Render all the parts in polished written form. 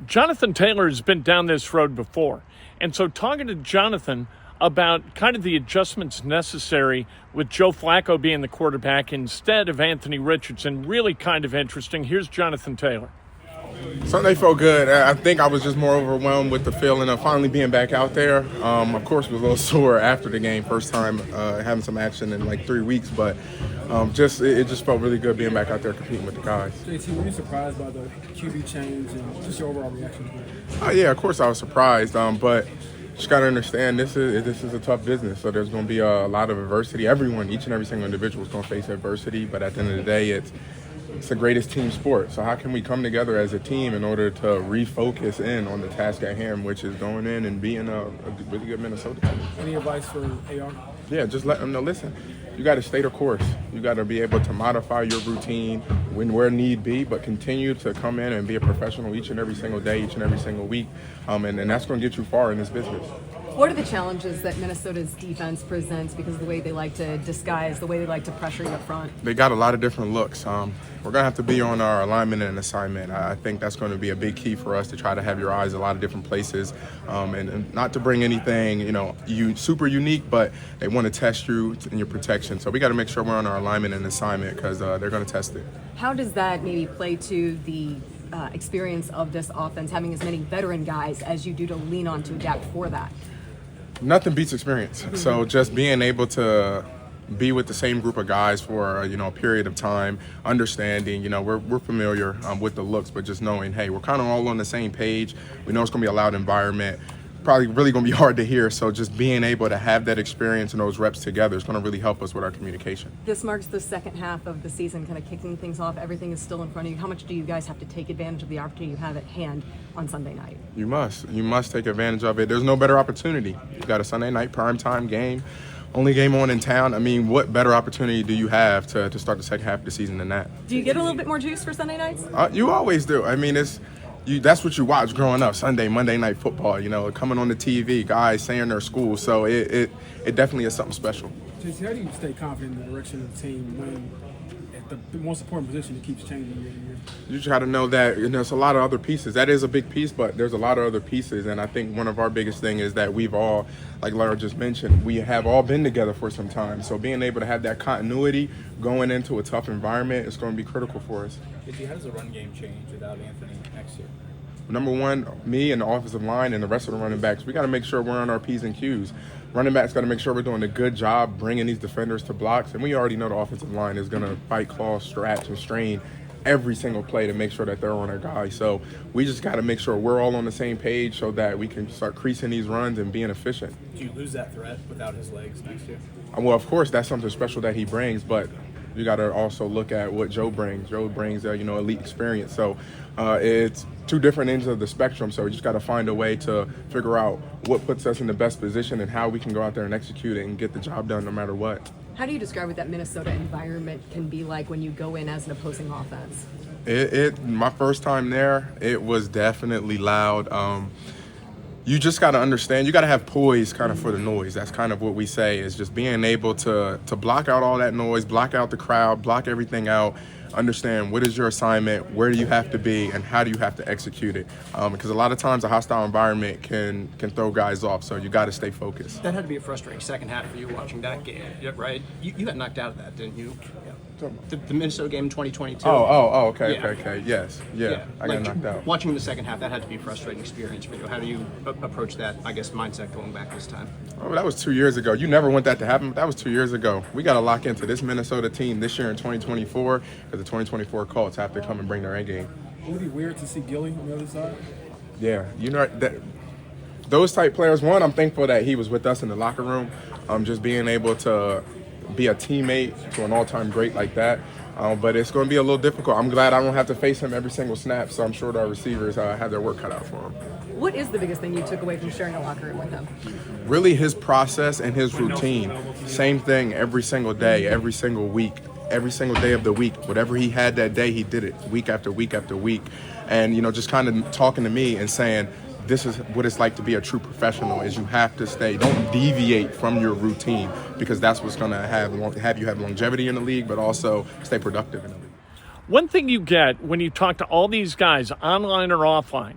Jonathan Taylor has been down this road before. And so talking to Jonathan about kind of the adjustments necessary with Joe Flacco being the quarterback instead of Anthony Richardson, really kind of interesting. Here's Jonathan Taylor. Sunday felt good. I think I was just more overwhelmed with the feeling of finally being back out there. Of course, was a little sore after the game, first time having some action in like 3 weeks, but it just felt really good being back out there competing with the guys. JT, were you surprised by the QB change and just your overall reaction to it? Yeah, of course I was surprised, but just got to understand this is a tough business, so there's going to be a lot of adversity. Each and every single individual is going to face adversity, but at the end of the day, it's the greatest team sport. So how can we come together as a team in order to refocus in on the task at hand, which is going in and being a really good Minnesota team? Any advice for AR? Yeah, just let them know, listen, you got to stay the course. You got to be able to modify your routine where need be, but continue to come in and be a professional each and every single day, each and every single week. And that's going to get you far in this business. What are the challenges that Minnesota's defense presents because of the way they like to disguise, the way they like to pressure you up front? They got a lot of different looks. We're going to have to be on our alignment and assignment. I think that's going to be a big key for us to try to have your eyes a lot of different places and not to bring anything, super unique, but they want to test you in your protection. So we got to make sure we're on our alignment and assignment because they're going to test it. How does that maybe play to the experience of this offense, having as many veteran guys as you do to lean on to adapt for that? Nothing beats experience. Mm-hmm. So just being able to be with the same group of guys for a period of time, understanding, we're familiar with the looks, but just knowing, hey, we're kind of all on the same page. We know it's going to be a loud environment. Probably really going to be hard to hear. So just being able to have that experience and those reps together is going to really help us with our communication. This marks the second half of the season, kind of kicking things off. Everything is still in front of you. How much do you guys have to take advantage of the opportunity you have at hand on Sunday night? You must take advantage of it. There's no better opportunity. You got a Sunday night primetime game, only game on in town. I mean, what better opportunity do you have to start the second half of the season than that? Do you get a little bit more juice for Sunday nights? You always do. I mean, that's what you watch growing up, Sunday, Monday night football, coming on the TV, guys saying their school. So it definitely is something special. JC, how do you stay confident in the direction of the team when at the most important position it keeps changing year to year? You just got to know that there's a lot of other pieces. That is a big piece, but there's a lot of other pieces. And I think one of our biggest thing is that we've all, like Laura just mentioned, we have all been together for some time. So being able to have that continuity going into a tough environment is going to be critical for us. How does the run game change without Anthony next year? Number one, me and the offensive line and the rest of the running backs, we got to make sure we're on our P's and Q's. Running backs got to make sure we're doing a good job bringing these defenders to blocks. And we already know the offensive line is going to fight, claw, stretch, and strain every single play to make sure that they're on our guys. So we just got to make sure we're all on the same page so that we can start creasing these runs and being efficient. Do you lose that threat without his legs next year? Well, of course, that's something special that he brings, but you got to also look at what Joe brings. Joe brings, elite experience. So it's two different ends of the spectrum. So we just got to find a way to figure out what puts us in the best position and how we can go out there and execute it and get the job done no matter what. How do you describe what that Minnesota environment can be like when you go in as an opposing offense? My first time there, it was definitely loud. You just got to understand, you got to have poise kind of for the noise. That's kind of what we say, is just being able to block out all that noise, block out the crowd, block everything out, understand what is your assignment, where do you have to be, and how do you have to execute it. Because a lot of times a hostile environment can throw guys off, so you got to stay focused. That had to be a frustrating second half for you watching that game, right? You got knocked out of that, didn't you? Yeah. The Minnesota game in 2022. Okay. Yes. Yeah. I got knocked out. Watching the second half, that had to be a frustrating experience for you. How do you approach that, mindset going back this time? Oh, that was 2 years ago. You never want that to happen, but that was 2 years ago. We got to lock into this Minnesota team this year in 2024 because the 2024 Colts have to come and bring their A game. Would it be weird to see Gilly on the other side? Yeah, that those type players. One, I'm thankful that he was with us in the locker room. Just being able to be a teammate to an all-time great like that. But it's going to be a little difficult. I'm glad I don't have to face him every single snap, so I'm sure that our receivers have their work cut out for him. What is the biggest thing you took away from sharing a locker room with him? Really his process and his routine. Same thing every single day, every single week, every single day of the week. Whatever he had that day, he did it week after week after week. And, just kind of talking to me and saying, this is what it's like to be a true professional, is you have to don't deviate from your routine, because that's what's going to have you have longevity in the league, but also stay productive in the league. One thing you get when you talk to all these guys, online or offline,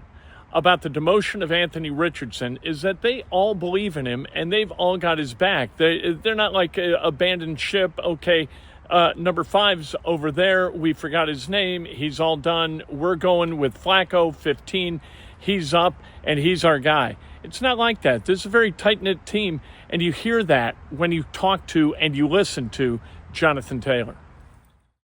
about the demotion of Anthony Richardson is that they all believe in him and they've all got his back. They're not like a abandoned ship. Okay, number 5's over there. We forgot his name. He's all done. We're going with Flacco, 15. He's up and he's our guy. It's not like that. This is a very tight-knit team, and you hear that when you talk to and you listen to Jonathan Taylor.